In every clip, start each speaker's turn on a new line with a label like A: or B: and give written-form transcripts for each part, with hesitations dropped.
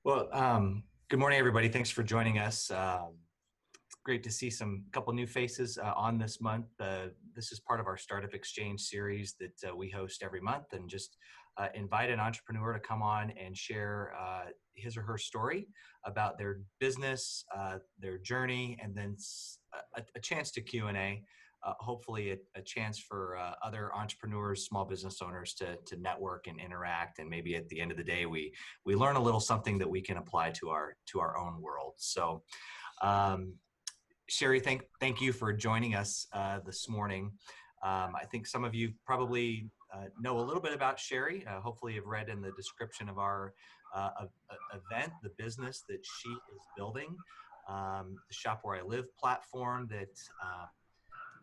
A: Well, good morning, everybody. Thanks for joining us. It's great to see some couple new faces on this month. This is part of our Startup Exchange series that we host every month, and just invite an entrepreneur to come on and share his or her story about their business, their journey, and then a chance to Q&A. Hopefully a chance for other entrepreneurs, small business owners to network and interact, and maybe at the end of the day we learn a little something that we can apply to our own world. So Cherie, thank you for joining us this morning. I think some of you probably know a little bit about Cherie. Hopefully you've read in the description of our event the business that she is building, the Shop Where I Live platform that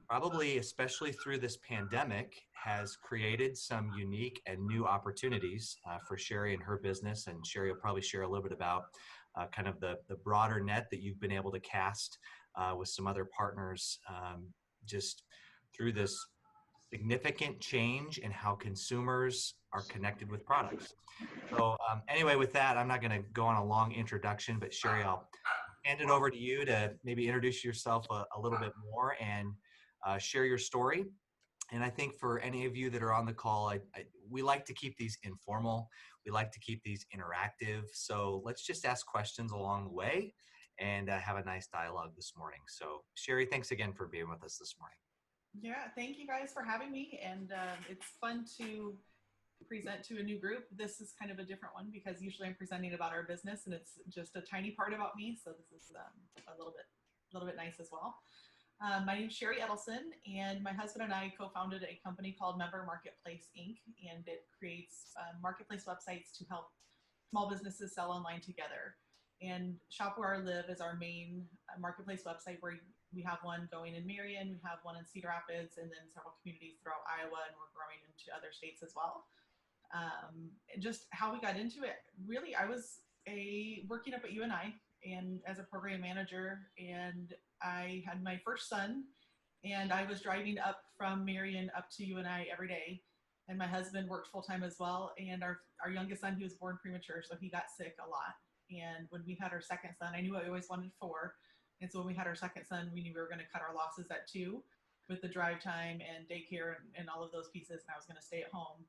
A: probably, especially through this pandemic, has created some unique and new opportunities for Cherie and her business. And Cherie will probably share a little bit about kind of the broader net that you've been able to cast with some other partners just through this significant change in how consumers are connected with products. So anyway, with that, I'm not going to go on a long introduction, but Cherie, I'll hand it over to you to maybe introduce yourself a little bit more and share your story. And I think for any of you that are on the call, we like to keep these informal. We like to keep these interactive. So let's just ask questions along the way and have a nice dialogue this morning. So Cherie, thanks again for being with us this morning.
B: Yeah, thank you guys for having me. And it's fun to present to a new group. This is kind of a different one because usually I'm presenting about our business and it's just a tiny part about me. So this is a little bit nice as well. My name is Cherie Edilson, and my husband and I co-founded a company called Member Marketplace Inc., and it creates marketplace websites to help small businesses sell online together. And Shop Where I Live is our main marketplace website, where we have one going in Marion, we have one in Cedar Rapids, and then several communities throughout Iowa, and we're growing into other states as well. Just how we got into it, really, I was working up at UNI and as a program manager, and I had my first son, and I was driving up from Marion up to UNI every day, and my husband worked full-time as well, and our youngest son, he was born premature, so he got sick a lot. And when we had our second son, I knew I always wanted 4, and so when we had our second son, we knew we were going to cut our losses at 2 with the drive time and daycare and all of those pieces, and I was going to stay at home.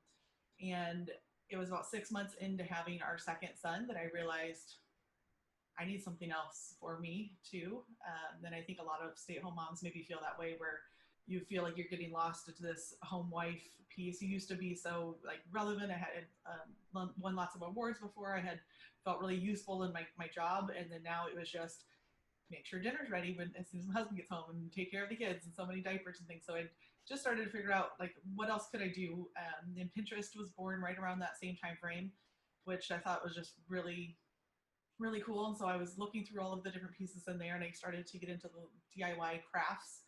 B: And it was about 6 months into having our second son that I realized I need something else for me too. And I think a lot of stay-at-home moms maybe feel that way, where you feel like you're getting lost into this home wife piece. You used to be so like relevant. I had won lots of awards before. I had felt really useful in my job, and then now it was just make sure dinner's ready as soon as my husband gets home, and take care of the kids and so many diapers and things. So I just started to figure out like what else could I do. And Pinterest was born right around that same time frame, which I thought was just really cool. And so I was looking through all of the different pieces in there, and I started to get into the DIY crafts.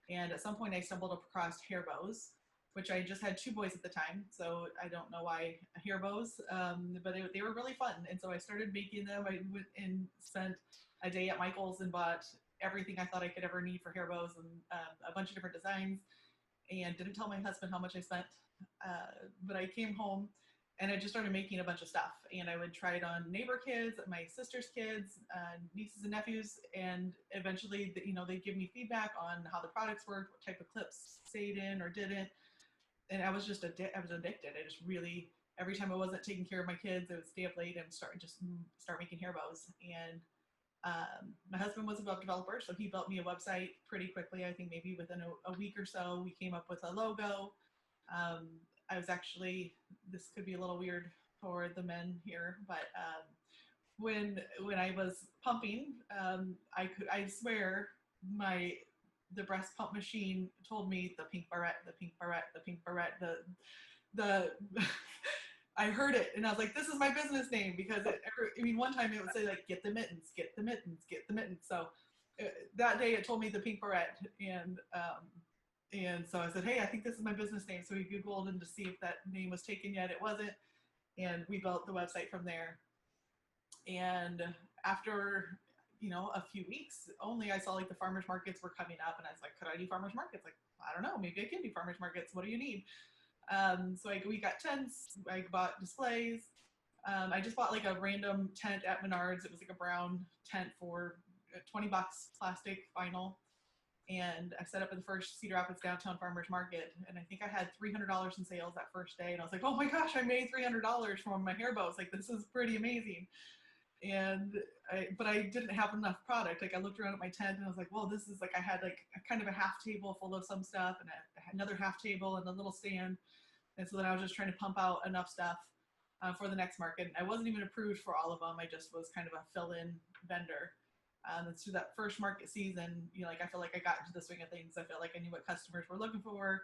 B: And at some point I stumbled across hair bows, which I just had 2 boys at the time. So I don't know why hair bows, but they were really fun. And so I started making them. I went and spent a day at Michael's and bought everything I thought I could ever need for hair bows, and a bunch of different designs, and didn't tell my husband how much I spent. But I came home and I just started making a bunch of stuff, and I would try it on neighbor kids, my sister's kids, nieces and nephews, and eventually, they'd give me feedback on how the products worked, what type of clips stayed in or didn't, and I was addicted. I just really, every time I wasn't taking care of my kids, I would stay up late and start making hair bows. And my husband was a web developer, so he built me a website pretty quickly. I think maybe within a week or so, we came up with a logo. I was actually, this could be a little weird for the men here, but when I was pumping, I swear the breast pump machine told me the pink barrette, the pink barrette, the pink barrette, the I heard it and I was like, this is my business name, because one time it would say like, get the mittens, get the mittens, get the mittens. So that day it told me the pink barrette, and so I said, hey, I think this is my business name. So we Googled and to see if that name was taken yet. It wasn't. And we built the website from there. And after, a few weeks only, I saw like the farmers markets were coming up, and I was like, could I do farmers markets? Like, I don't know, maybe I can do farmers markets. What do you need? So we got tents, I bought displays, I just bought like a random tent at Menards. It was like a brown tent for $20 plastic vinyl. And I set up at the first Cedar Rapids Downtown Farmers Market. And I think I had $300 in sales that first day. And I was like, oh my gosh, I made $300 from my hair bows. Like, this is pretty amazing. But I didn't have enough product. Like I looked around at my tent and I was like, well, this is like, I had like a kind of a half table full of some stuff and another half table and a little stand. And so then I was just trying to pump out enough stuff for the next market. And I wasn't even approved for all of them. I just was kind of a fill-in vendor. And through that first market season, like I feel like I got into the swing of things. I felt like I knew what customers were looking for.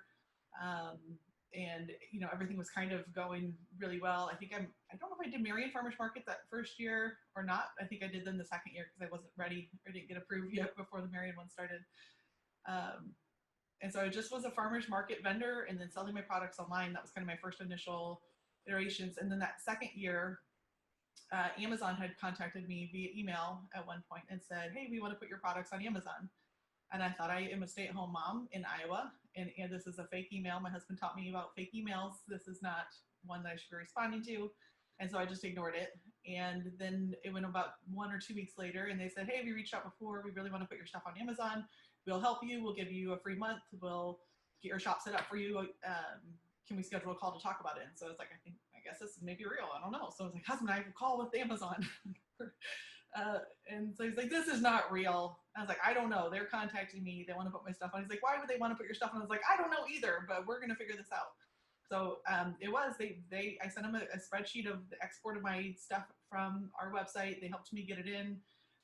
B: And everything was kind of going really well. I don't know if I did Marion Farmers Market that first year or not. I think I did them the second year because I wasn't ready or didn't get approved yet before the Marion one started. And so I just was a farmers market vendor and then selling my products online. That was kind of my first initial iterations. And then that second year, Amazon had contacted me via email at one point and said, hey, we want to put your products on Amazon. And I thought, I am a stay-at-home mom in Iowa, and this is a fake email. My husband taught me about fake emails. This is not one that I should be responding to. And so I just ignored it. And then it went about 1 or 2 weeks later, and they said, hey, we reached out before. We really want to put your stuff on Amazon. We'll help you. We'll give you a free month. We'll get your shop set up for you. Can we schedule a call to talk about it? And so I was like, I guess this is maybe real. I don't know. So I was like, husband, I have a call with Amazon. And so he's like, this is not real. I was like, I don't know. They're contacting me. They want to put my stuff on. He's like, why would they want to put your stuff on? I was like, I don't know either, but we're going to figure this out. So I sent them a spreadsheet of the export of my stuff from our website. They helped me get it in.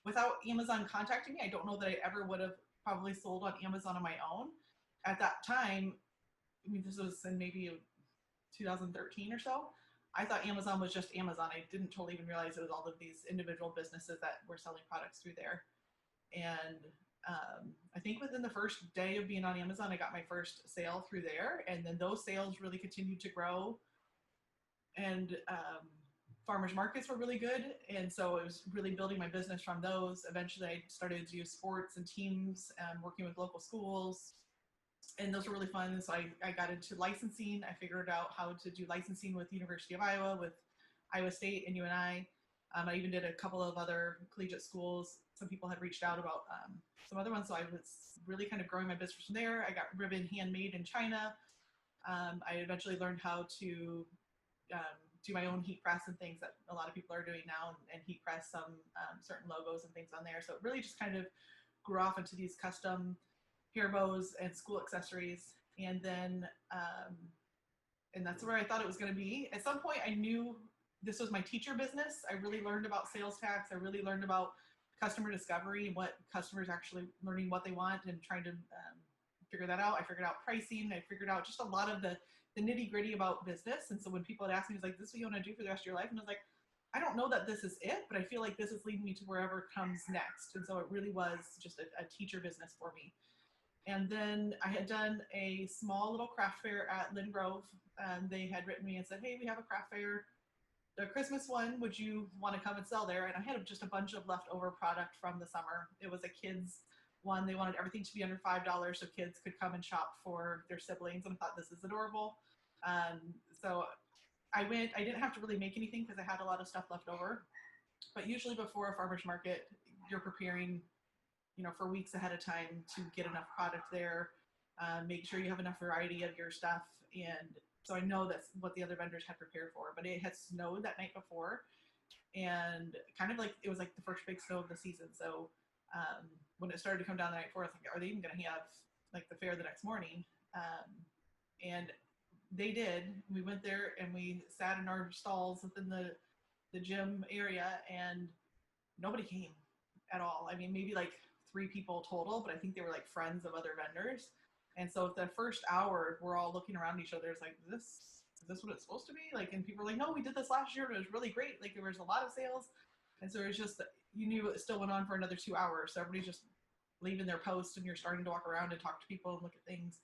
B: Without Amazon contacting me, I don't know that I ever would have probably sold on Amazon on my own. At that time, I mean, this was in maybe 2013 or so. I thought Amazon was just Amazon. I didn't totally even realize it was all of these individual businesses that were selling products through there. And I think within the first day of being on Amazon, I got my first sale through there. And then those sales really continued to grow. And farmers markets were really good. And so it was really building my business from those. Eventually, I started to do sports and teams and working with local schools. And those were really fun. So I got into licensing. I figured out how to do licensing with the University of Iowa, with Iowa State and UNI. I even did a couple of other collegiate schools. Some people had reached out about some other ones. So I was really kind of growing my business from there. I got ribbon handmade in China. I eventually learned how to do my own heat press and things that a lot of people are doing now, and heat press some certain logos and things on there. So it really just kind of grew off into these custom hair bows and school accessories. And then, and that's where I thought it was going to be. At some point, I knew this was my teacher business. I really learned about sales tax. I really learned about customer discovery and what customers actually learning what they want and trying to figure that out. I figured out pricing. I figured out just a lot of the nitty gritty about business. And so when people had asked me, it's like, this is what you want to do for the rest of your life? And I was like, I don't know that this is it, but I feel like this is leading me to wherever comes next. And so it really was just a teacher business for me. And then I had done a small little craft fair at Lynn Grove. They had written me and said, hey, we have a craft fair, the Christmas one, would you want to come and sell there? And I had just a bunch of leftover product from the summer. It was a kids one. They wanted everything to be under $5 so kids could come and shop for their siblings. And I thought, this is adorable. So I went. I didn't have to really make anything because I had a lot of stuff left over. But usually before a farmer's market, you're preparing for weeks ahead of time to get enough product there, make sure you have enough variety of your stuff. And so I know that's what the other vendors had prepared for, but it had snowed that night before, and kind of like, it was like the first big snow of the season. So when it started to come down the night before, I was like, are they even going to have like the fair the next morning? And they did. We went there and we sat in our stalls within the gym area, and nobody came at all. I mean, maybe like 3 people total, but I think they were like friends of other vendors. And so the first hour, we're all looking around each other. It's like, is this what it's supposed to be? Like, and people were like, no, we did this last year and it was really great. Like, there was a lot of sales. And so it was just, you knew it still went on for another 2 hours. So everybody's just leaving their post, and you're starting to walk around and talk to people and look at things.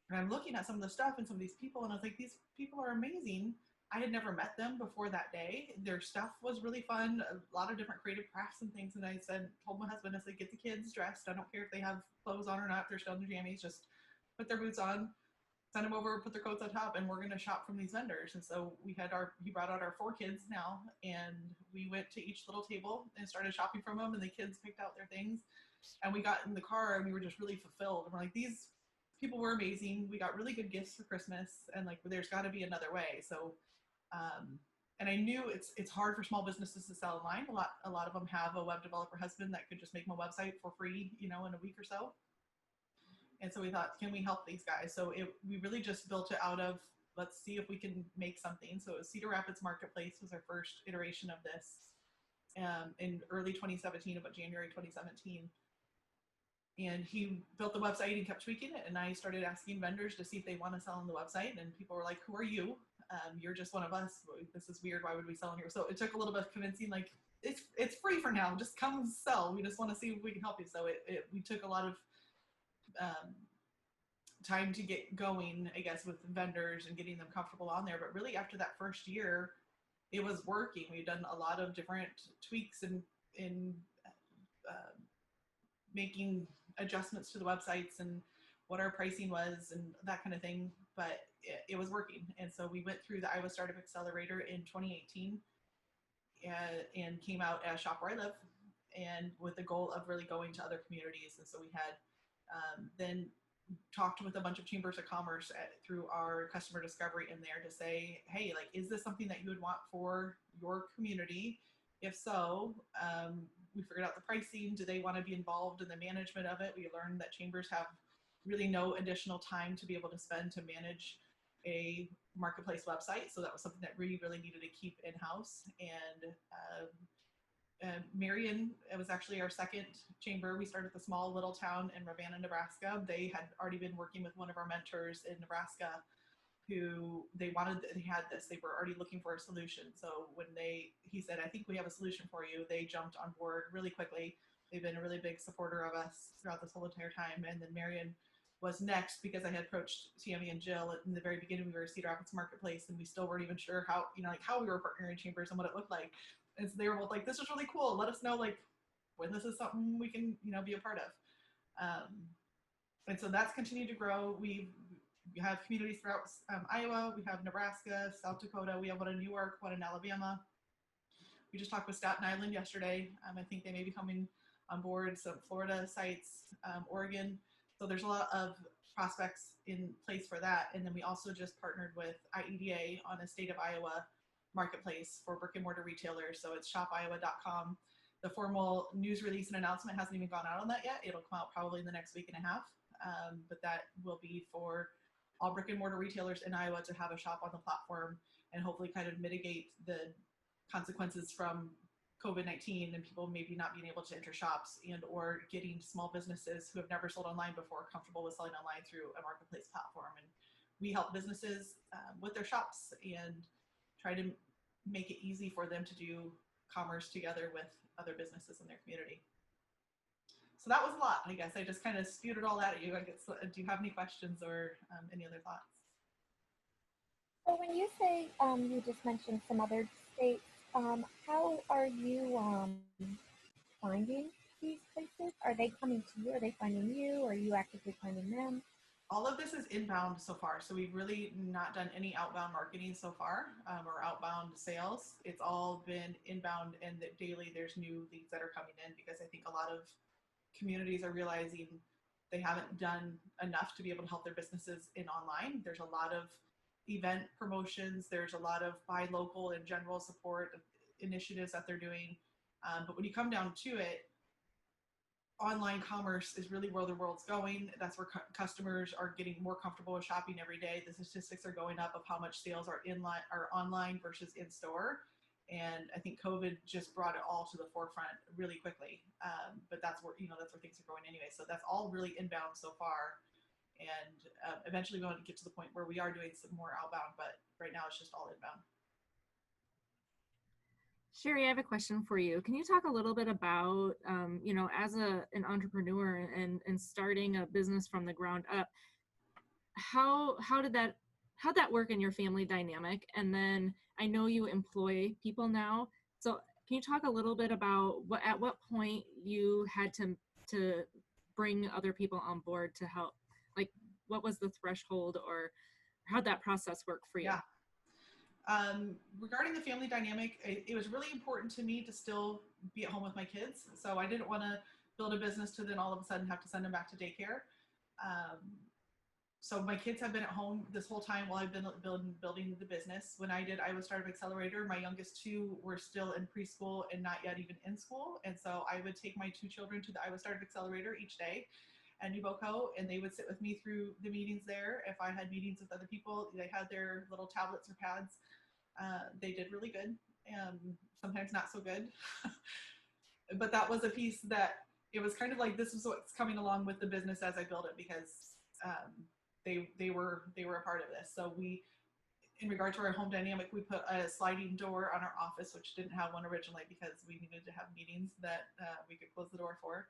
B: And I'm looking at some of the stuff and some of these people, and I was like, these people are amazing. I had never met them before that day. Their stuff was really fun, a lot of different creative crafts and things. And I told my husband, I said, get the kids dressed. I don't care if they have clothes on or not. If they're still in their jammies, just put their boots on. send them over, put their coats on top, and we're going to shop from these vendors. And so he brought out our 4 kids now, and we went to each little table and started shopping from them, and the kids picked out their things. And we got in the car and we were just really fulfilled. And we're like, these people were amazing. We got really good gifts for Christmas, and like, there's got to be another way. So, and I knew it's hard for small businesses to sell online. A lot of them have a web developer husband that could just make them a website for free, in a week or so. And so we thought, can we help these guys? So we really just built it out of, let's see if we can make something. So it was Cedar Rapids Marketplace was our first iteration of this in early 2017, about January 2017. And he built the website and kept tweaking it. And I started asking vendors to see if they want to sell on the website. And people were like, who are you? You're just one of us. This is weird. Why would we sell on here? So it took a little bit of convincing, like, it's free for now. Just come sell. We just want to see if we can help you. So we took a lot of time to get going, I guess, with vendors and getting them comfortable on there. But really, after that first year, it was working. We've done a lot of different tweaks in making adjustments to the websites and what our pricing was and that kind of thing. But it was working. And so we went through the Iowa Startup Accelerator in 2018 and came out as Shop Where I Live, and with the goal of really going to other communities. And so we had then talked with a bunch of chambers of commerce through our customer discovery in there to say, hey, like, is this something that you would want for your community? If so, we figured out the pricing. Do they want to be involved in the management of it? We learned that chambers have really no additional time to be able to spend to manage a marketplace website. So that was something that we really needed to keep in-house. And Marion, it was actually our second chamber. We started at the small little town in Ravenna, Nebraska. They had already been working with one of our mentors in Nebraska who they had this. They were already looking for a solution. So when he said, I think we have a solution for you, they jumped on board really quickly. They've been a really big supporter of us throughout this whole entire time. And then Marion was next because I had approached Tammy and Jill in the very beginning. We were at Cedar Rapids Marketplace and we still weren't even sure how we were partnering chambers and what it looked like. And so they were both like, this is really cool. Let us know like when this is something we can, be a part of. And so that's continued to grow. We have communities throughout Iowa. We have Nebraska, South Dakota. We have one in Newark, one in Alabama. We just talked with Staten Island yesterday. I think they may be coming on board. Some Florida sites, Oregon. So there's a lot of prospects in place for that. And then we also just partnered with IEDA on a state of Iowa marketplace for brick and mortar retailers. So it's shopiowa.com. The formal news release and announcement hasn't even gone out on that yet. It'll come out probably in the next week and a half. But that will be for all brick and mortar retailers in Iowa to have a shop on the platform and hopefully kind of mitigate the consequences from COVID-19 and people maybe not being able to enter shops and or getting small businesses who have never sold online before comfortable with selling online through a marketplace platform. And we help businesses with their shops and try to make it easy for them to do commerce together with other businesses in their community. So that was a lot, I guess. I just kind of spewed it all at you. I guess, do you have any questions or any other thoughts?
C: So when you say you just mentioned some other states, how are you finding these places? Are they coming to you? Are they finding you? Or are you actively finding them?
B: All of this is inbound so far. So we've really not done any outbound marketing so far or outbound sales. It's all been inbound, and that daily there's new leads that are coming in because I think a lot of communities are realizing they haven't done enough to be able to help their businesses in online. There's a lot of event promotions. There's a lot of buy local and general support initiatives that they're doing. But when you come down to it, online commerce is really where the world's going. That's where customers are getting more comfortable with shopping every day. The statistics are going up of how much sales are online versus in store. And I think COVID just brought it all to the forefront really quickly. But that's where things are going anyway. So that's all really inbound so far. And eventually we want to get to the point where we are doing some more outbound, but right now it's just all inbound.
D: Cherie, I have a question for you. Can you talk a little bit about, as an entrepreneur and starting a business from the ground up, how'd that work in your family dynamic? And then I know you employ people now. So can you talk a little bit about at what point you had to bring other people on board to help? Like, what was the threshold, or how'd that process work for you?
B: Yeah. Regarding the family dynamic, it was really important to me to still be at home with my kids. So I didn't want to build a business to then all of a sudden have to send them back to daycare. Um, so my kids have been at home this whole time while I've been building the business. When I did Iowa Startup Accelerator, my youngest two were still in preschool and not yet even in school. And so I would take my two children to the Iowa Startup Accelerator each day at NewBoCo, and they would sit with me through the meetings there. If I had meetings with other people, they had their little tablets or pads. They did really good, sometimes not so good. But that was a piece that it was kind of like, this is what's coming along with the business as I build it, because they were a part of this. So we, in regard to our home dynamic, we put a sliding door on our office, which didn't have one originally because we needed to have meetings that we could close the door for.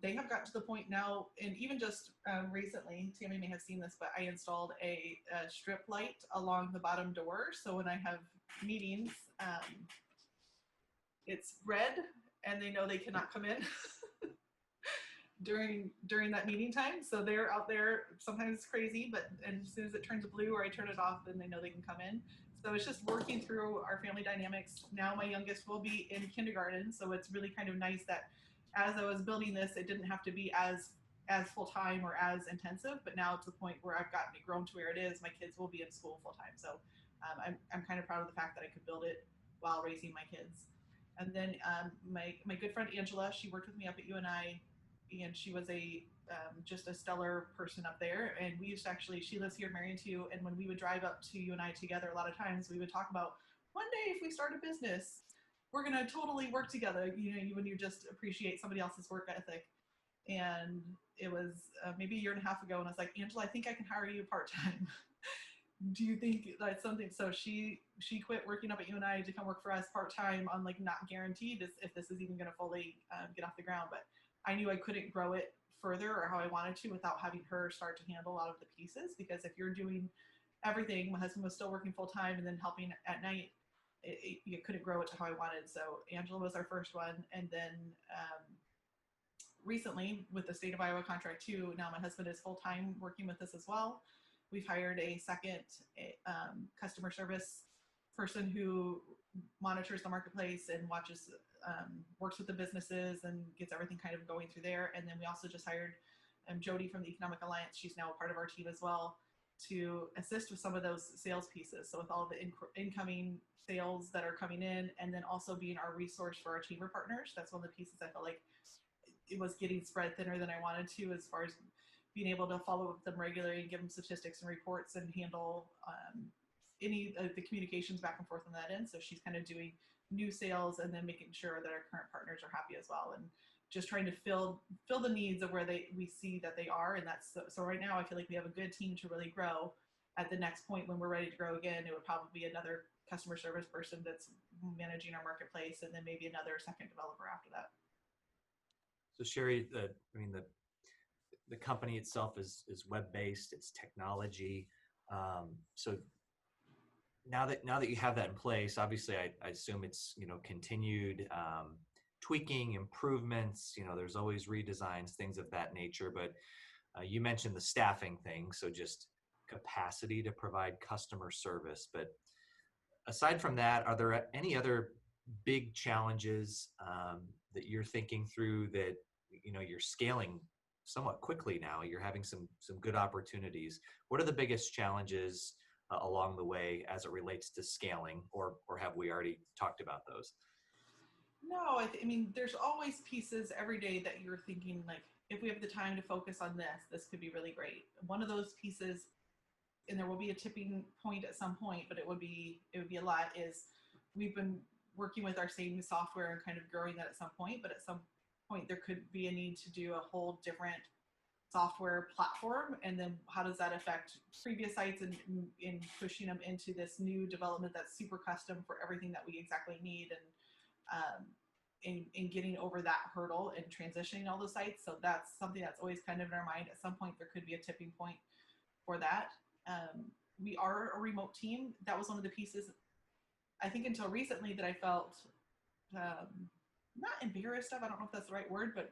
B: They have got to the point now, and even just recently, Tammy may have seen this, but I installed a strip light along the bottom door. So when I have meetings, it's red and they know they cannot come in during that meeting time. So they're out there. Sometimes it's crazy, but as soon as it turns blue or I turn it off, then they know they can come in. So it's just working through our family dynamics. Now my youngest will be in kindergarten, so it's really kind of nice that as I was building this, it didn't have to be as full-time or as intensive, but now to the point where I've gotten it grown to where it is, my kids will be in school full-time. So I'm kind of proud of the fact that I could build it while raising my kids. And then my good friend Angela, she worked with me up at UNI, and she was just a stellar person up there. And we used to actually, she lives here in Marion too, and when we would drive up to UNI together, a lot of times we would talk about, one day if we start a business, we're going to totally work together, when you just appreciate somebody else's work ethic. And it was maybe a year and a half ago, and I was like, Angela, I think I can hire you part-time. Do you think that's something? So she quit working up at UNI to come work for us part-time on, like, not guaranteed if this is even going to fully get off the ground. But I knew I couldn't grow it further or how I wanted to without having her start to handle a lot of the pieces, because if you're doing everything, my husband was still working full-time and then helping at night, you couldn't grow it to how I wanted. So Angela was our first one. And then recently, with the state of Iowa contract too, now my husband is full-time working with us as well. We've hired a second customer service person who monitors the marketplace and watches, works with the businesses and gets everything kind of going through there. And then we also just hired Jody from the Economic Alliance. She's now a part of our team as well, to assist with some of those sales pieces. So with all the incoming sales that are coming in, and then also being our resource for our chamber partners. That's one of the pieces I felt like it was getting spread thinner than I wanted to, as far as being able to follow up with them regularly and give them statistics and reports and handle any of the communications back and forth on that end. So she's kind of doing new sales and then making sure that our current partners are happy as well, and just trying to fill the needs of where we see that they are. And that's so right now I feel like we have a good team to really grow. At the next point when we're ready to grow again, it would probably be another customer service person that's managing our marketplace, and then maybe another second developer after that.
A: So Cherie, the company itself is web-based, it's technology. So now that you have that in place, obviously I assume it's, continued tweaking, improvements, there's always redesigns, things of that nature. But you mentioned the staffing thing, so just capacity to provide customer service. But aside from that, are there any other big challenges that you're thinking through that, you're scaling somewhat quickly now, you're having some good opportunities? What are the biggest challenges along the way as it relates to scaling, or have we already talked about those?
B: No, I mean, there's always pieces every day that you're thinking, like, if we have the time to focus on this could be really great. One of those pieces, and there will be a tipping point at some point, but it would be a lot, is we've been working with our same software and kind of growing that at some point, but at some point there could be a need to do a whole different software platform. And then how does that affect previous sites and in pushing them into this new development that's super custom for everything that we exactly need, and in getting over that hurdle and transitioning all those sites. So that's something that's always kind of in our mind. At some point there could be a tipping point for that. We are a remote team. That was one of the pieces, I think, until recently, that I felt not embarrassed of. I don't know if that's the right word, but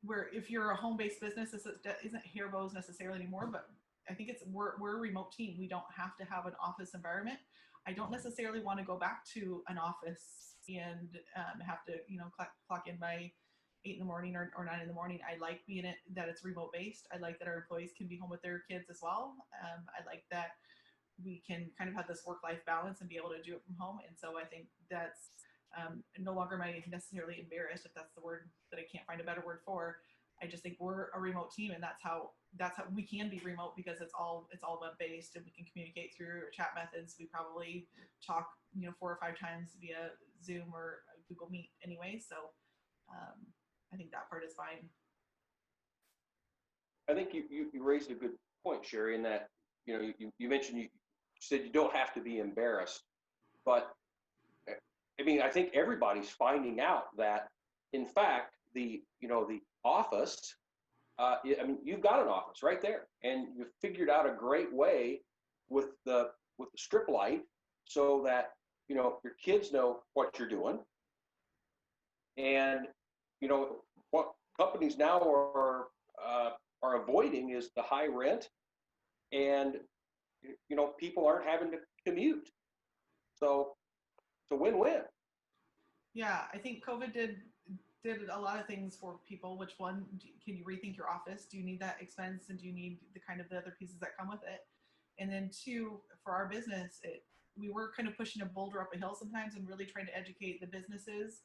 B: where if you're a home-based business, this isn't hair bows necessarily anymore, but I think we're a remote team. We don't have to have an office environment. I don't necessarily want to go back to an office and have to, clock in by 8 in the morning or 9 in the morning. I like being that it's remote based. I like that our employees can be home with their kids as well. I like that we can kind of have this work-life balance and be able to do it from home. And so I think that's no longer am I necessarily embarrassed, if that's the word that I can't find a better word for. I just think we're a remote team, and that's how we can be remote, because it's all web based, and we can communicate through chat methods. We probably talk 4 or 5 times via Zoom or Google Meet anyway. So I think that part is fine.
E: I think you raised a good point, Cherie, in that you mentioned you said you don't have to be embarrassed, but I mean, I think everybody's finding out that, in fact, the office. I mean, you've got an office right there, and you've figured out a great way with the strip light, so that your kids know what you're doing, and what companies now are avoiding is the high rent, and people aren't having to commute, so it's a win-win.
B: Yeah, I think COVID did a lot of things for people. Which one, can you rethink your office? Do you need that expense, and do you need the other pieces that come with it? And then 2, for our business, we were kind of pushing a boulder up a hill sometimes, and really trying to educate the businesses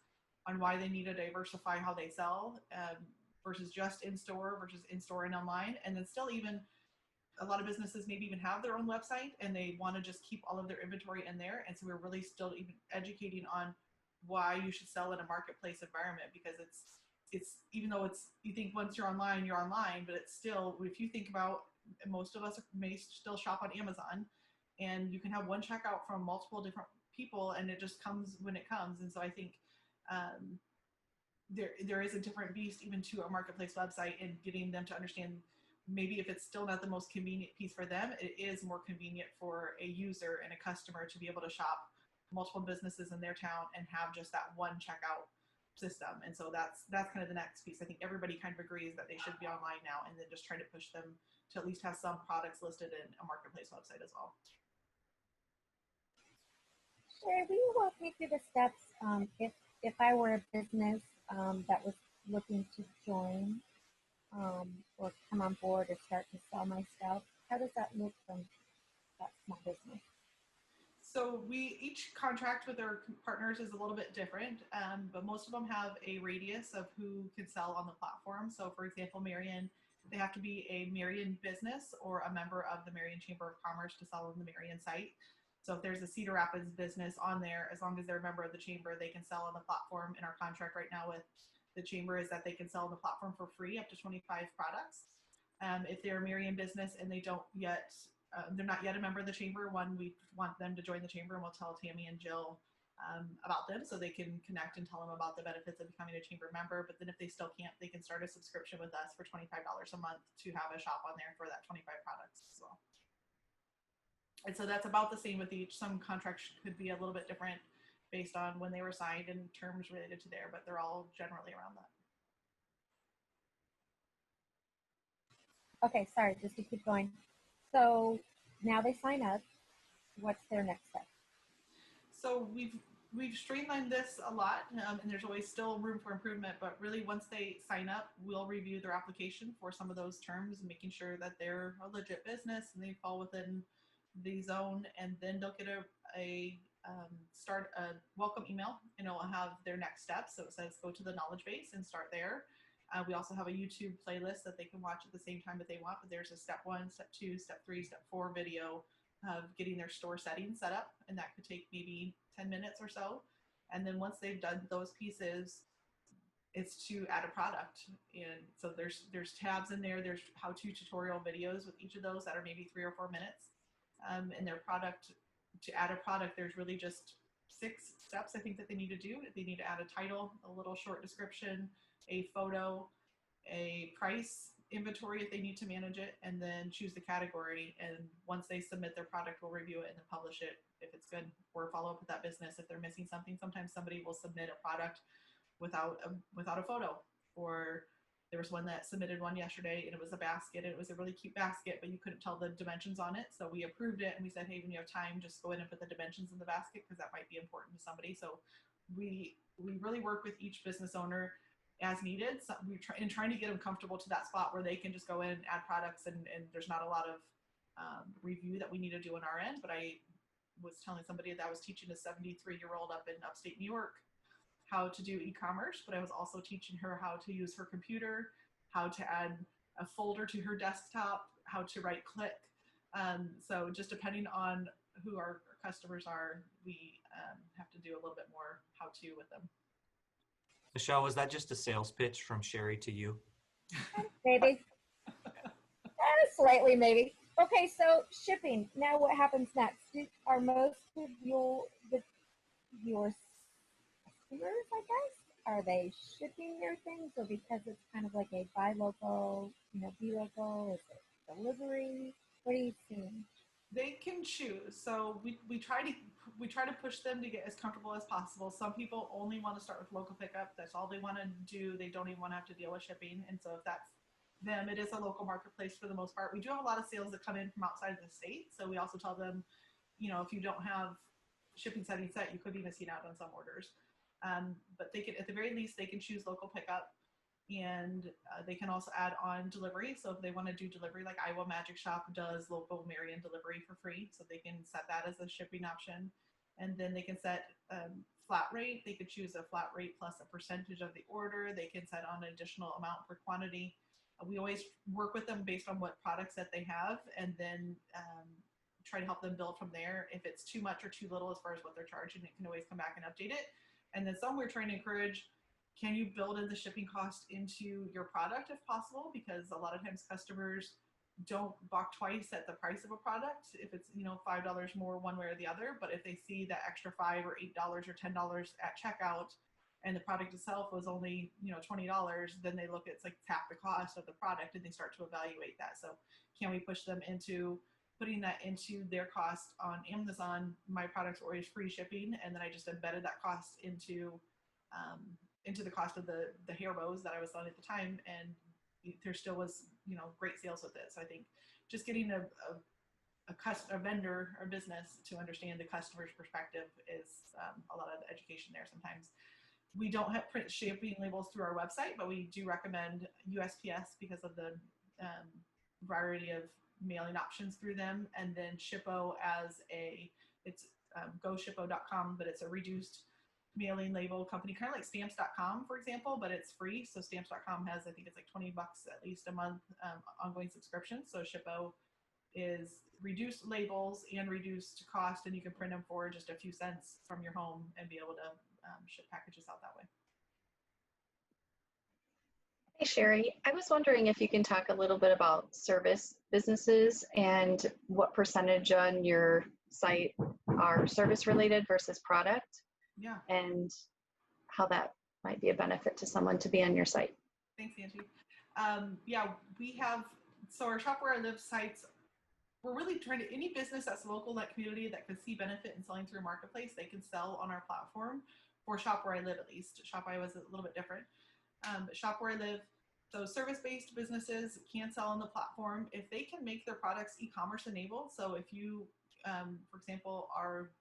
B: on why they need to diversify how they sell, versus just in-store versus in-store and online. And then still, even a lot of businesses maybe even have their own website, and they want to just keep all of their inventory in there. And so we're really still even educating on why you should sell in a marketplace environment, because it's even though you think once you're online, but it's still, if you think about, most of us may still shop on Amazon, and you can have one checkout from multiple different people, and it just comes when it comes. And so I think there is a different beast even to a marketplace website, and getting them to understand, maybe if it's still not the most convenient piece for them, it is more convenient for a user and a customer to be able to shop multiple businesses in their town and have just that one checkout system. And so that's kind of the next piece. I think everybody kind of agrees that they should be online now, and then just try to push them to at least have some products listed in a marketplace website as well.
C: Sure. Will you walk me through the steps, if I were a business that was looking to join or come on board or start to sell my stuff? How does that look from that small business?
B: So we each contract with our partners is a little bit different, but most of them have a radius of who can sell on the platform. So for example, Marion, they have to be a Marion business or a member of the Marion Chamber of Commerce to sell on the Marion site. So if there's a Cedar Rapids business on there, as long as they're a member of the chamber, they can sell on the platform. And our contract right now with the chamber is that they can sell on the platform for free up to 25 products. If they're a Marion business and they don't yet, they're not yet a member of the chamber, we want them to join the chamber, and we'll tell Tammy and Jill about them, so they can connect and tell them about the benefits of becoming a chamber member. But then if they still can't, they can start a subscription with us for $25 a month to have a shop on there for that 25 products as well. And so that's about the same with each. Some contracts could be a little bit different based on when they were signed and terms related to there, but they're all generally around that.
C: Okay, sorry, just to keep going. So now they sign up. What's their next step?
B: So we've streamlined this a lot, and there's always still room for improvement. But really, once they sign up, we'll review their application for some of those terms, and making sure that they're a legit business and they fall within the zone. And then they'll get a welcome email, and it'll have their next steps. So it says go to the knowledge base and start there. We also have a YouTube playlist that they can watch at the same time that they want, but there's a step 1, step 2, step 3, step 4 video of getting their store settings set up, and that could take maybe 10 minutes or so. And then once they've done those pieces, it's to add a product. And so there's tabs in there, there's how-to tutorial videos with each of those that are maybe 3 or 4 minutes. And their product, to add a product, there's really just 6 steps I think that they need to do. They need to add a title, a little short description, a photo, a price, inventory if they need to manage it, and then choose the category. And once they submit their product, we'll review it and then publish it if it's good, or follow up with that business if they're missing something. Sometimes somebody will submit a product without a photo, or There was one that submitted one yesterday, and it was a basket. And it was a really cute basket, but you couldn't tell the dimensions on it. So we approved it, and we said, hey, when you have time, just go in and put the dimensions in the basket because that might be important to somebody. So we really work with each business owner as needed. So we trying to get them comfortable to that spot where they can just go in and add products, and there's not a lot of review that we need to do on our end. But I was telling somebody that I was teaching a 73-year-old up in upstate New York how to do e-commerce, but I was also teaching her how to use her computer, how to add a folder to her desktop, how to right click. So just depending on who our customers are, we have to do a little bit more how to with them.
A: Michelle, was that just a sales pitch from Cherie to you?
C: Maybe. Slightly, maybe. Okay, so shipping. Now what happens next? Are most of your customers, I guess, are they shipping their things, or because it's kind of like a buy local, be local, is it delivery? What are you seeing?
B: They can choose. So we try to push them to get as comfortable as possible. Some people only want to start with local pickup. That's all they want to do. They don't even want to have to deal with shipping. And so if that's them, it is a local marketplace for the most part. We do have a lot of sales that come in from outside of the state. So we also tell them, if you don't have shipping settings set, you could be missing out on some orders. But they can, at the very least, they can choose local pickup, and they can also add on delivery. So if they want to do delivery, like Iowa Magic Shop does local Marion delivery for free, so they can set that as a shipping option. And then they can set flat rate. They could choose a flat rate plus a percentage of the order. They can set on an additional amount per quantity. We always work with them based on what products that they have, and then try to help them build from there. If it's too much or too little as far as what they're charging, it can always come back and update it. And then some we're trying to encourage, can you build in the shipping cost into your product if possible? Because a lot of times customers don't balk twice at the price of a product if it's $5 more one way or the other. But if they see that extra $5 or $8 or $10 at checkout, and the product itself was only $20, then they look at it's like half the cost of the product, and they start to evaluate that. So can we push them into putting that into their cost on Amazon? My products were always free shipping, and then I just embedded that cost into the cost of the hair bows that I was selling at the time, and there still was great sales with it. So I think just getting a vendor or business to understand the customer's perspective is a lot of the education there. Sometimes we don't have print shipping labels through our website, but we do recommend USPS because of the variety of mailing options through them. And then Shippo it's goshippo.com, but it's a reduced mailing label company, kind of like stamps.com, for example, but it's free. So stamps.com has, I think it's like $20 at least a month ongoing subscription. So Shippo is reduced labels and reduced cost, and you can print them for just a few cents from your home and be able to ship packages out that way.
F: Hey, Cherie, I was wondering if you can talk a little bit about service businesses and what percentage on your site are service related versus product.
B: Yeah.
F: And how that might be a benefit to someone to be on your site.
B: Thanks, Angie. Yeah, we have, so our Shop Where I Live sites, we're really trying to, any business that's local, that community that could see benefit in selling through a marketplace, they can sell on our platform. For Shop Where I Live, at least. Shop Iowa is a little bit different. But Shop Where I Live, so service-based businesses can sell on the platform if they can make their products e-commerce enabled. So if you, for example, are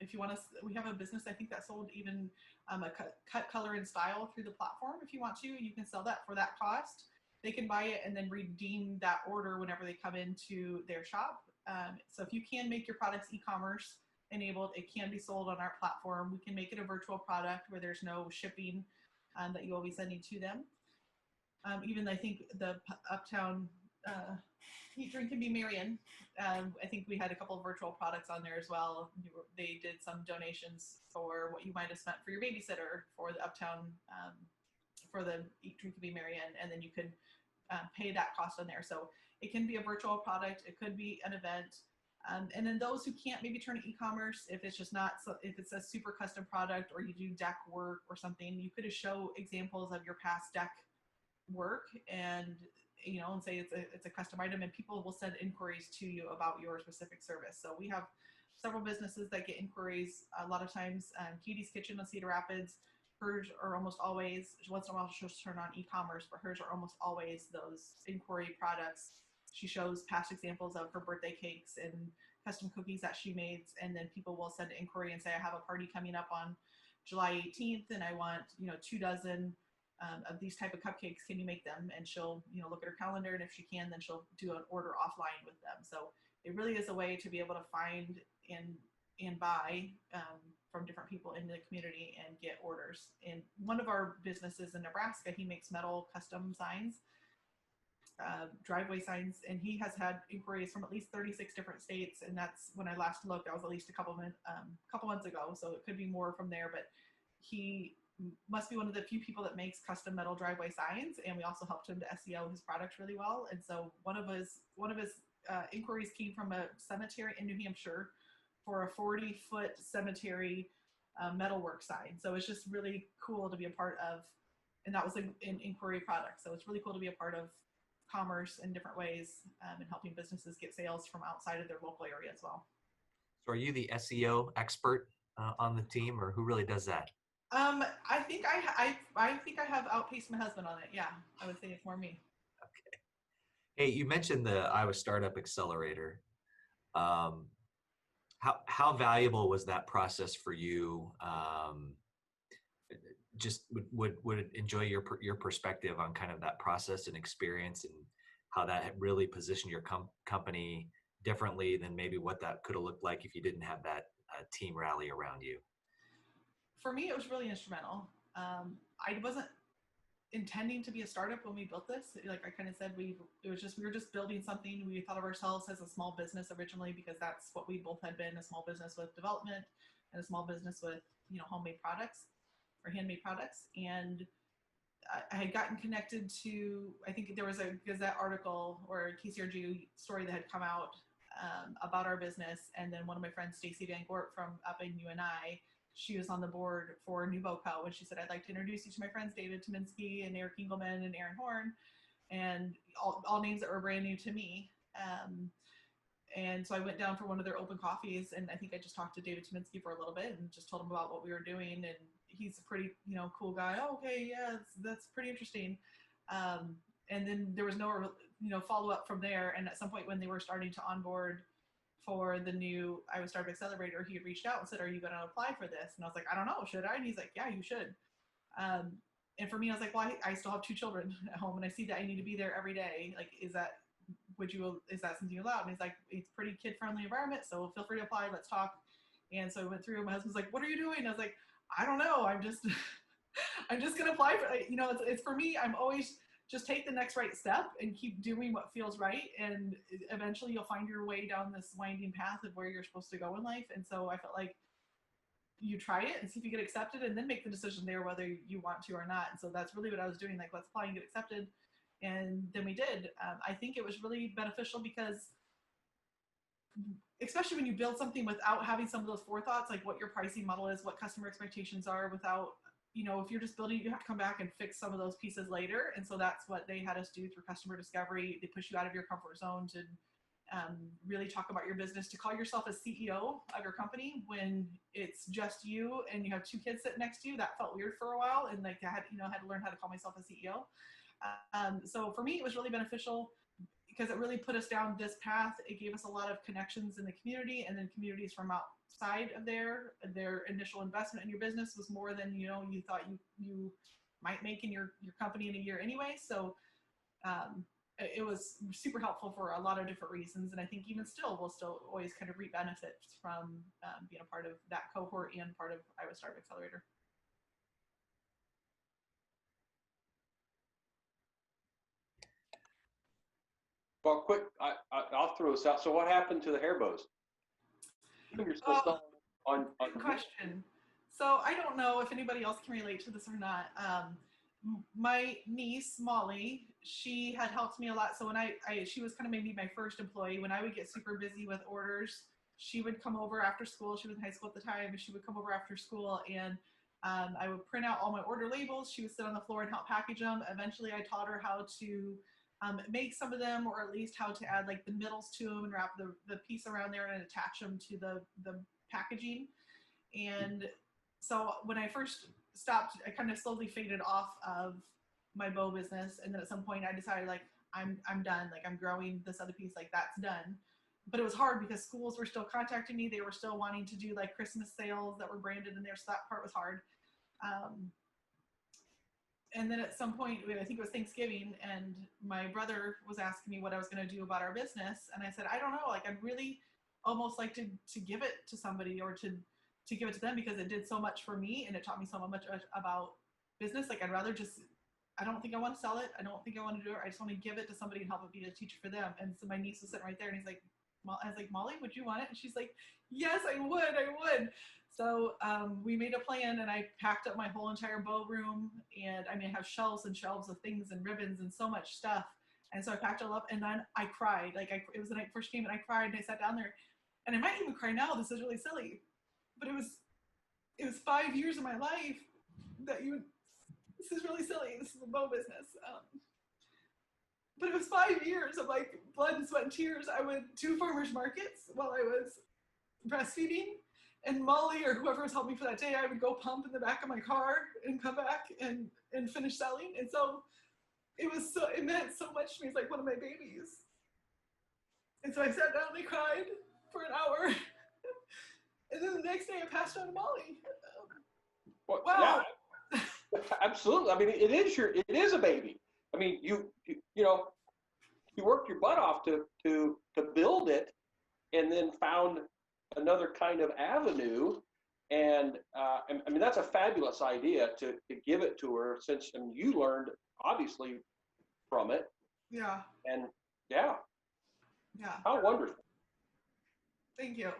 B: if you want to, we have a business I think that sold even a cut, color, and style through the platform. If you want to, you can sell that for that cost. They can buy it and then redeem that order whenever they come into their shop. So if you can make your products e-commerce enabled, it can be sold on our platform. We can make it a virtual product where there's no shipping that you will be sending to them. Even I think the Uptown Eat, Drink, and Be Marion, I think we had a couple of virtual products on there as well. They did some donations for what you might have spent for your babysitter for the Uptown, for the Eat, Drink, and Be Marion, and then you could pay that cost on there. So it can be a virtual product, it could be an event. And then those who can't maybe turn to e-commerce, if it's just not, so if it's a super custom product or you do deck work or something, you could show examples of your past deck work and and say it's a custom item, and people will send inquiries to you about your specific service. So we have several businesses that get inquiries a lot of times. Katie's Kitchen on Cedar Rapids, hers are almost always, once in a while she'll turn on e-commerce, but hers are almost always those inquiry products. She shows past examples of her birthday cakes and custom cookies that she makes, and then people will send an inquiry and say, I have a party coming up on July 18th and I want 2 dozen of these type of cupcakes. Can you make them? And she'll look at her calendar, and if she can, then she'll do an order offline with them. So it really is a way to be able to find and buy from different people in the community and get orders. And one of our businesses in Nebraska, he makes metal custom signs, driveway signs, and he has had inquiries from at least 36 different states. And that's, when I last looked, that was at least a couple months ago. So it could be more from there, but he must be one of the few people that makes custom metal driveway signs. And we also helped him to SEO his product really well. And so one of his inquiries came from a cemetery in New Hampshire for a 40-foot cemetery metalwork sign. So it's just really cool to be a part of, and that was an inquiry product. So it's really cool to be a part of commerce in different ways, and helping businesses get sales from outside of their local area as well.
A: So are you the SEO expert on the team, or who really does that?
B: I think I have outpaced my husband on it. Yeah, I would say it's more me.
A: Okay. Hey, you mentioned the Iowa Startup Accelerator. How valuable was that process for you? Just would enjoy your perspective on kind of that process and experience, and how that had really positioned your company differently than maybe what that could have looked like if you didn't have that team rally around you.
B: For me, it was really instrumental. I wasn't intending to be a startup when we built this. Like I kind of said, we were just building something. We thought of ourselves as a small business originally, because that's what we both had been, a small business with development and a small business with homemade products or handmade products. And I had gotten connected to, I think there was a Gazette article or a KCRG story that had come out about our business. And then one of my friends, Stacy Van Gort from up in UNI, she was on the board for NuvoCo, and she said, I'd like to introduce you to my friends, David Tominski and Eric Engelman and Aaron Horn, and all names that were brand new to me. And so I went down for one of their open coffees, and I think I just talked to David Tominski for a little bit and just told him about what we were doing. And he's a pretty, cool guy. Oh, okay, yeah, that's pretty interesting. And then there was no, follow up from there. And at some point when they were starting to onboard for the new Iowa Startup Accelerator, he had reached out and said, are you going to apply for this? And I was like, I don't know, should I? And he's like, yeah, you should. And for me, I was like, well, I still have 2 children at home, and I see that I need to be there every day. Like, is that something you allowed? And he's like, it's a pretty kid-friendly environment, so feel free to apply, let's talk. And so I went through, and my husband's like, what are you doing? And I was like, I don't know, I'm just going to apply for, it's for me, I'm always just take the next right step and keep doing what feels right. And eventually you'll find your way down this winding path of where you're supposed to go in life. And so I felt like you try it and see if you get accepted, and then make the decision there whether you want to or not. And so that's really what I was doing. Like, let's apply and get accepted. And then we did. I think it was really beneficial because, especially when you build something without having some of those forethoughts, like what your pricing model is, what customer expectations are, without, if you're just building, you have to come back and fix some of those pieces later. And so that's what they had us do through customer discovery. They push you out of your comfort zone to really talk about your business, to call yourself a CEO of your company when it's just you and you have 2 kids sitting next to you. That felt weird for a while. And like I had to learn how to call myself a CEO. So for me, it was really beneficial because it really put us down this path. It gave us a lot of connections in the community, and then communities from outside of their initial investment in your business was more than you thought you might make in your company in a year anyway. So it was super helpful for a lot of different reasons, and I think even still we'll still always kind of reap benefits from being a part of that cohort and part of Iowa Startup Accelerator.
E: Well, quick, I'll throw this out. So what happened to the hair bows? You're still selling on
B: good question. So I don't know if anybody else can relate to this or not. My niece, Molly, she had helped me a lot. So when she was kind of maybe my first employee. When I would get super busy with orders, she would come over after school. She was in high school at the time, and she would come over after school, and I would print out all my order labels. She would sit on the floor and help package them. Eventually I taught her how to make some of them, or at least how to add like the middles to them and wrap the piece around there and attach them to the packaging. And so when I first stopped. I kind of slowly faded off of my bow business, and then at some point I decided like I'm done. Like I'm growing this other piece. Like that's done. But it was hard because schools were still contacting me. They were still wanting to do like Christmas sales that were branded in there. So that part was hard. And then at some point, I think it was Thanksgiving, and my brother was asking me what I was going to do about our business. And I said, I don't know. Like I'd really almost like to give it to somebody, or to give it to them, because it did so much for me and it taught me so much about business. Like I'd rather just, I don't think I want to sell it. I don't think I want to do it. I just want to give it to somebody and help it be a teacher for them. And so my niece was sitting right there, and he's like, I was like, Molly, would you want it? And she's like, yes, I would. So we made a plan, and I packed up my whole entire bow room. And I mean, I have shelves and shelves of things and ribbons and so much stuff. And so I packed it all up, and then I cried. Like it was the night before she came, and I cried, and I sat down there, and I might even cry now. This is really silly, but it was 5 years of my life this is really silly. This is a bow business. But it was 5 years of like blood and sweat and tears. I went to farmers markets while I was breastfeeding, and Molly or whoever was helping me for that day, I would go pump in the back of my car and come back and finish selling. And so it meant so much to me. It's like one of my babies. And so I sat down and I cried for an hour. And then the next day I passed on to Molly.
E: Well,
B: Wow.
E: yeah, absolutely. I mean, it is a baby. I mean, you worked your butt off to build it, and then found another kind of avenue. And I mean, that's a fabulous idea to give it to her, since you learned obviously from it.
B: Yeah.
E: And yeah, how wonderful.
B: Thank you.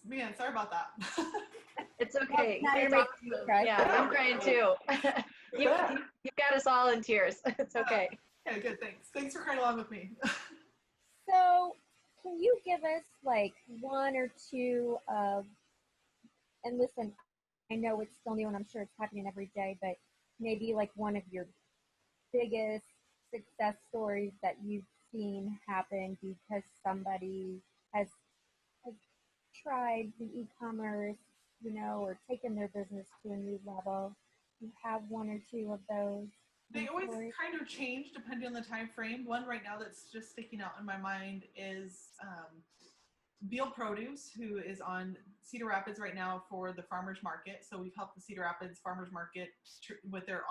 B: Man, sorry about that.
F: It's okay.
C: Now you're
F: It's
C: making me
F: awesome.
C: cry.
F: Yeah, I'm crying too. you got us all in tears. It's okay.
B: Okay, good. Thanks for crying along with me.
C: So, can you give us like one or two of, and listen, I know it's still new and I'm sure it's happening every day, but maybe like one of your biggest success stories that you've seen happen because somebody has tried the e-commerce, or taken their business to a new level. You have one or two of those.
B: They always
C: stories?
B: kind of change depending on the time frame. One right now that's just sticking out in my mind is Beal Produce, who is on Cedar Rapids right now for the farmers market. So we've helped the Cedar Rapids farmers market with their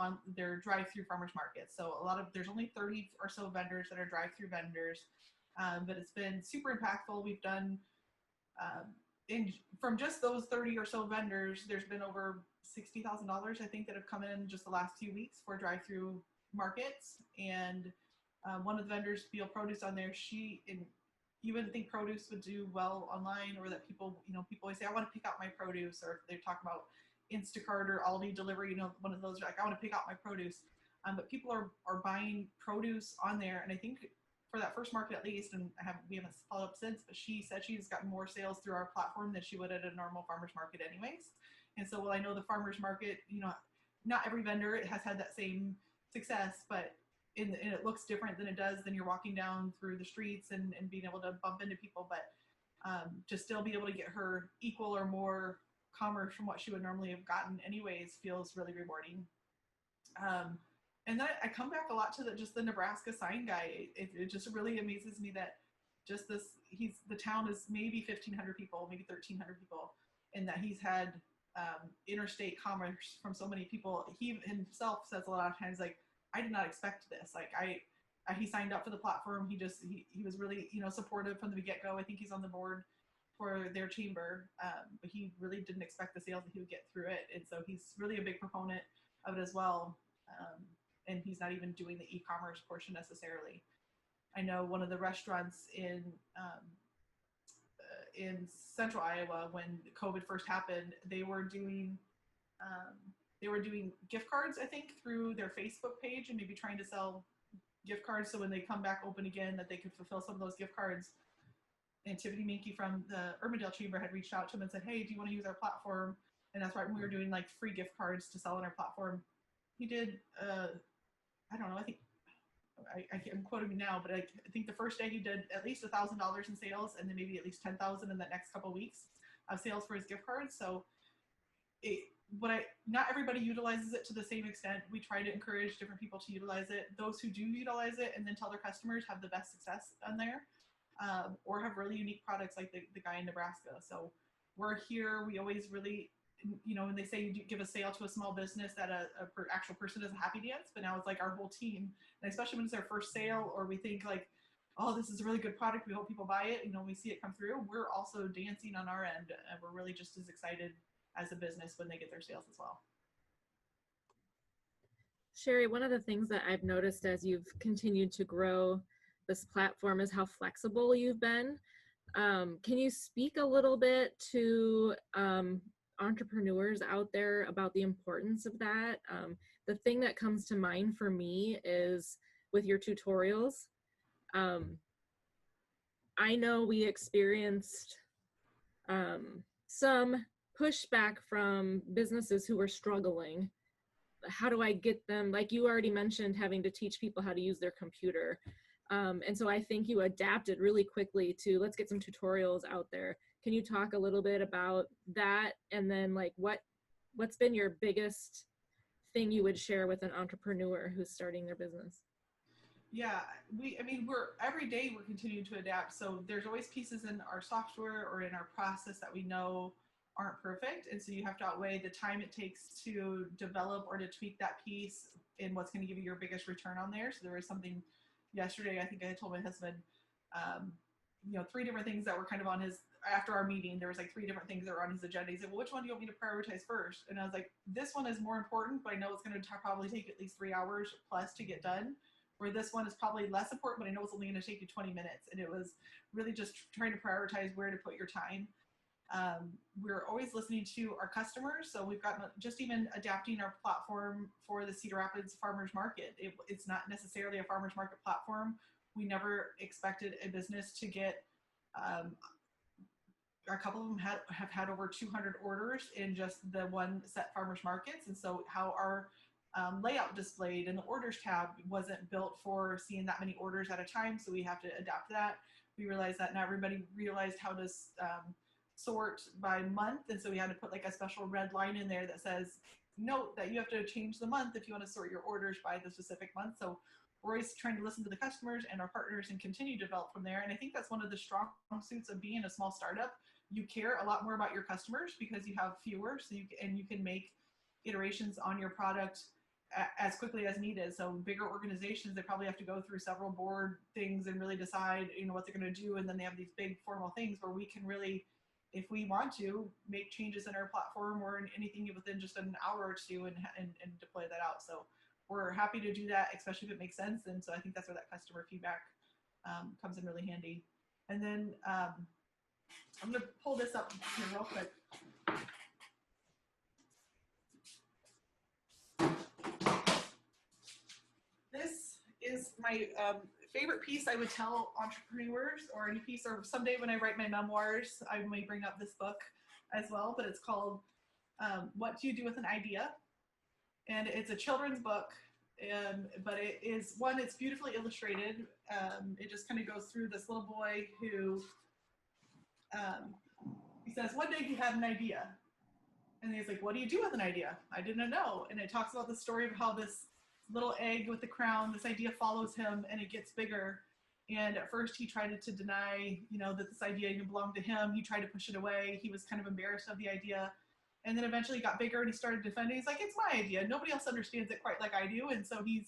B: drive-through farmers market. So there's only 30 or so vendors that are drive-through vendors, but it's been super impactful. We've done from just those 30 or so vendors, there's been over $60,000, I think, that have come in just the last few weeks for drive-through markets. And one of the vendors, Beal Produce, on there, you wouldn't think produce would do well online, or that people always say, I want to pick out my produce, or if they talk about Instacart or Aldi delivery, one of those, like, I want to pick out my produce. But people are buying produce on there, and I think for that first market at least, and we haven't followed up since, but she said she's gotten more sales through our platform than she would at a normal farmer's market anyways. And so while I know the farmer's market, not every vendor has had that same success, but and it looks different than it does than you're walking down through the streets and being able to bump into people. But to still be able to get her equal or more commerce from what she would normally have gotten anyways feels really rewarding. And then I come back a lot to the Nebraska sign guy. It just really amazes me that the town is maybe 1,500 people, maybe 1,300 people, and that he's had interstate commerce from so many people. He himself says a lot of times, like, I did not expect this. Like he signed up for the platform. He was really, supportive from the get-go. I think he's on the board for their chamber, but he really didn't expect the sales that he would get through it. And so he's really a big proponent of it as well. And he's not even doing the e-commerce portion necessarily. I know one of the restaurants in central Iowa, when COVID first happened, they were doing gift cards, I think, through their Facebook page, and maybe trying to sell gift cards so when they come back open again that they could fulfill some of those gift cards. And Tiffany Minke from the Urbandale Chamber had reached out to him and said, hey, do you want to use our platform? And that's right when we were doing like free gift cards to sell on our platform. He did I don't know, I think I'm quoting him now, but I think the first day he did at least $1,000 in sales, and then maybe at least 10,000 in the next couple of weeks of sales for his gift cards. So not everybody utilizes it to the same extent. We try to encourage different people to utilize it. Those who do utilize it and then tell their customers have the best success on there, or have really unique products like the guy in Nebraska. So we're here. We always really, when they say you give a sale to a small business, that actual person does a happy dance, but now it's like our whole team. And especially when it's their first sale, or we think like, oh, this is a really good product, we hope people buy it, we see it come through, we're also dancing on our end, and we're really just as excited as a business when they get their sales as well.
D: Cherie, one of the things that I've noticed as you've continued to grow this platform is how flexible you've been. Can you speak a little bit to entrepreneurs out there about the importance of that? The thing that comes to mind for me is with your tutorials. I know we experienced some pushback from businesses who were struggling. How do I get them, like you already mentioned, having to teach people how to use their computer. And so I think you adapted really quickly to, let's get some tutorials out there. Can you talk a little bit about that? And then like what's been your biggest thing you would share with an entrepreneur who's starting their business?
B: Yeah, every day we're continuing to adapt. So there's always pieces in our software or in our process that we know aren't perfect. And so you have to outweigh the time it takes to develop or to tweak that piece and what's going to give you your biggest return on there. So there was something yesterday, I think I told my husband, 3 different things that were kind of on his, after our meeting, there was like 3 different things that were on his agenda. He said, well, which one do you want me to prioritize first? And I was like, this one is more important, but I know it's going to probably take at least 3 hours plus to get done. Where this one is probably less important, but I know it's only going to take you 20 minutes. And it was really just trying to prioritize where to put your time. We're always listening to our customers. So we've got just even adapting our platform for the Cedar Rapids Farmers Market. It's not necessarily a farmers market platform. We never expected a business to get, a couple of them have had over 200 orders in just the one set farmers markets. And so how our layout displayed and the orders tab wasn't built for seeing that many orders at a time. So we have to adapt that. We realized that not everybody realized how to sort by month. And so we had to put like a special red line in there that says, note that you have to change the month if you want to sort your orders by the specific month. So we're always trying to listen to the customers and our partners and continue to develop from there. And I think that's one of the strong suits of being a small startup. You care a lot more about your customers because you have fewer, so you can make iterations on your product as quickly as needed. So bigger organizations, they probably have to go through several board things and really decide, what they're going to do. And then they have these big formal things where we can really, if we want to, make changes in our platform or in anything within just an hour or two and deploy that out. So we're happy to do that, especially if it makes sense. And so I think that's where that customer feedback comes in really handy. And then I'm going to pull this up here real quick. This is my favorite piece I would tell entrepreneurs, or any piece, or someday when I write my memoirs, I may bring up this book as well, but it's called What Do You Do With an Idea? And it's a children's book, but it's beautifully illustrated. It just kind of goes through this little boy who, he says, one day he had an idea. And he's like, what do you do with an idea? I didn't know. And it talks about the story of how this little egg with the crown, this idea follows him and it gets bigger. And at first he tried to deny, that this idea even belonged to him. He tried to push it away. He was kind of embarrassed of the idea. And then eventually he got bigger and he started defending. He's like, it's my idea. Nobody else understands it quite like I do. And so he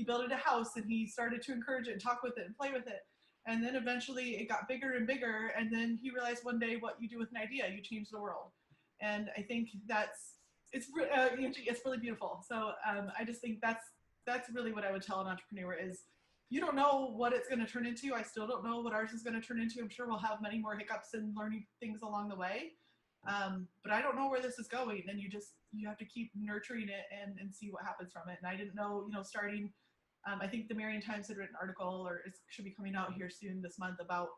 B: built it a house and he started to encourage it and talk with it and play with it. And then eventually it got bigger and bigger. And then he realized one day what you do with an idea, you change the world. And I think it's really beautiful. So I just think that's really what I would tell an entrepreneur is, you don't know what it's going to turn into. I still don't know what ours is going to turn into. I'm sure we'll have many more hiccups and learning things along the way. But I don't know where this is going. And you have to keep nurturing it and see what happens from it. And I didn't know, starting, I think the Marion Times had written an article, or it should be coming out here soon this month, about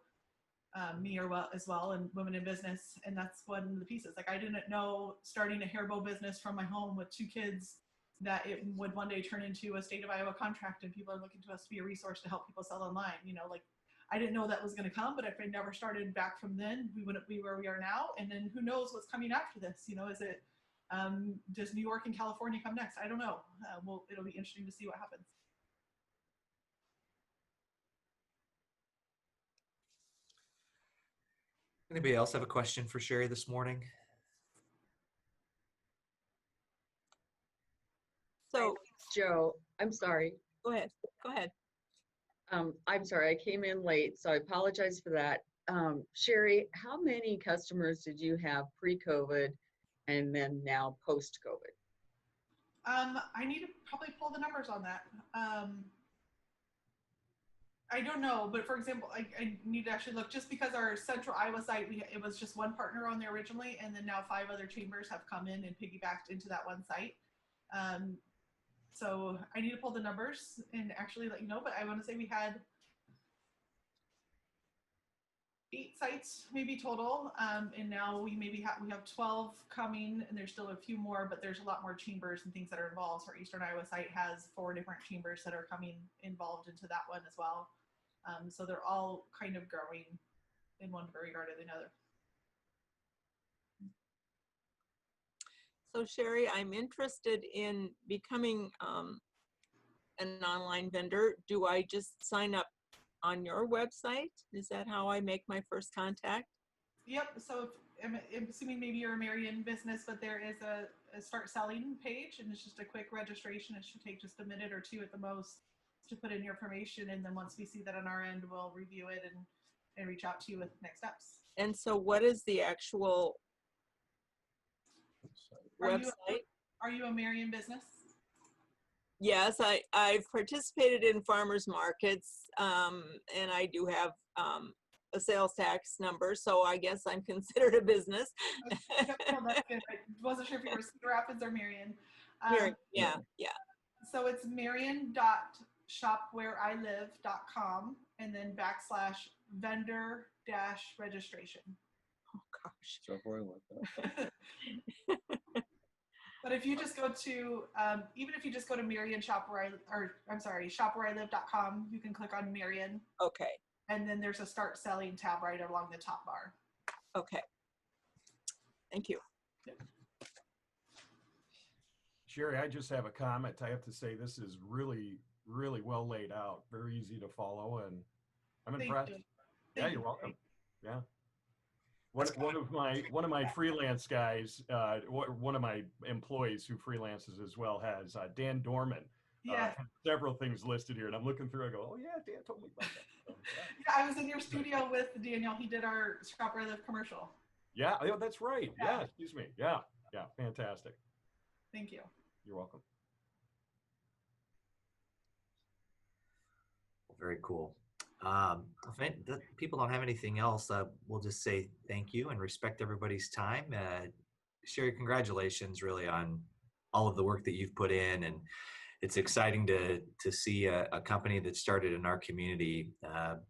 B: me as well and women in business. And that's one of the pieces. Like, I didn't know starting a hair bow business from my home with 2 kids that it would one day turn into a state of Iowa contract and people are looking to us to be a resource to help people sell online. I didn't know that was going to come, but if I never started back from then, we wouldn't be where we are now. And then who knows what's coming after this? Is it Does New York and California come next? I don't know. It'll be interesting to see what happens.
A: Anybody else have a question for Cherie this morning?
G: So,
H: Joe, I'm sorry.
G: go ahead. Go ahead.
H: I'm sorry, I came in late, so I apologize for that. Cherie, how many customers did you have pre-COVID and then now post-COVID?
B: I need to probably pull the numbers on that. I don't know, but for example, I need to actually look, just because our central Iowa site, it was just one partner on there originally, and then now 5 other chambers have come in and piggybacked into that one site. So I need to pull the numbers and actually let you know, but I want to say we had 8 sites maybe total, and now we have 12 coming, and there's still a few more, but there's a lot more chambers and things that are involved. So our Eastern Iowa site has 4 different chambers that are coming involved into that one as well. So they're all kind of growing in one regard or another.
G: So Cherie, I'm interested in becoming an online vendor. Do I just sign up on your website? Is that how I make my first contact?
B: Yep. So I'm assuming maybe you're a Marion business, but there is a start selling page, and it's just a quick registration. It should take just a minute or 2 at the most to put in your information, and then once we see that on our end, we'll review it and reach out to you with next steps.
G: And so what is the actual website?
B: Are you a Marion business?
G: Yes, I've participated in farmers markets, and I do have a sales tax number, so I guess I'm considered a business.
B: Yep, no, that's good. I wasn't sure if you were Cedar Rapids or Marion.
G: Yeah.
B: So it's marion.shopwhereilive.com and then /vendor-registration.
G: Oh gosh.
B: But if you just go to, even if you just go to Marion shopwhereilive.com, you can click on Marion.
G: Okay.
B: And then there's a start selling tab right along the top bar.
G: Okay. Thank you.
I: Cherie, I just have a comment. I have to say this is really, really well laid out. Very easy to follow, and I'm impressed. Yeah, you're welcome. Yeah. One of my freelance guys, one of my employees who freelances as well has Dan Dorman.
B: Yeah.
I: Several things listed here, and I'm looking through. I go, oh yeah, Dan told me about that. So,
B: yeah, I was in your studio with Daniel. He did our Shop Where I Live commercial.
I: Yeah, oh, that's right. Yeah, excuse me. Yeah, fantastic.
B: Thank you.
I: You're welcome.
A: Very cool. If people don't have anything else, we'll just say thank you and respect everybody's time. Cherie, congratulations really on all of the work that you've put in, and it's exciting to see a company that started in our community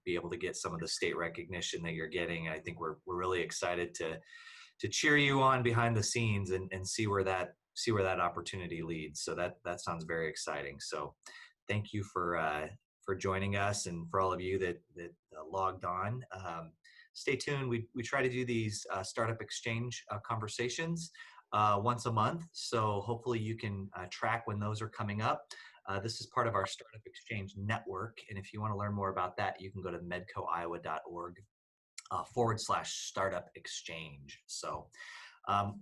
A: be able to get some of the state recognition that you're getting. I think we're really excited to cheer you on behind the scenes and see where that opportunity leads. So that sounds very exciting. So thank you for joining us, and for all of you that logged on. Stay tuned. We try to do these startup exchange conversations once a month. So hopefully you can track when those are coming up. This is part of our Startup Exchange network. And if you want to learn more about that, you can go to medcoiowa.org /startup exchange. So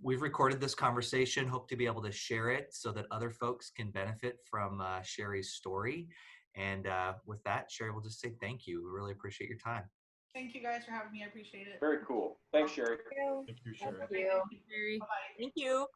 A: we've recorded this conversation, hope to be able to share it so that other folks can benefit from Cherie's story. And with that, Cherie, we'll just say thank you. We really appreciate your time.
B: Thank you guys for having me. I appreciate it.
E: Very cool. Thanks, Cherie.
I: Thank you, Cherie.
F: Thank you.
B: Bye-bye.
G: Thank you.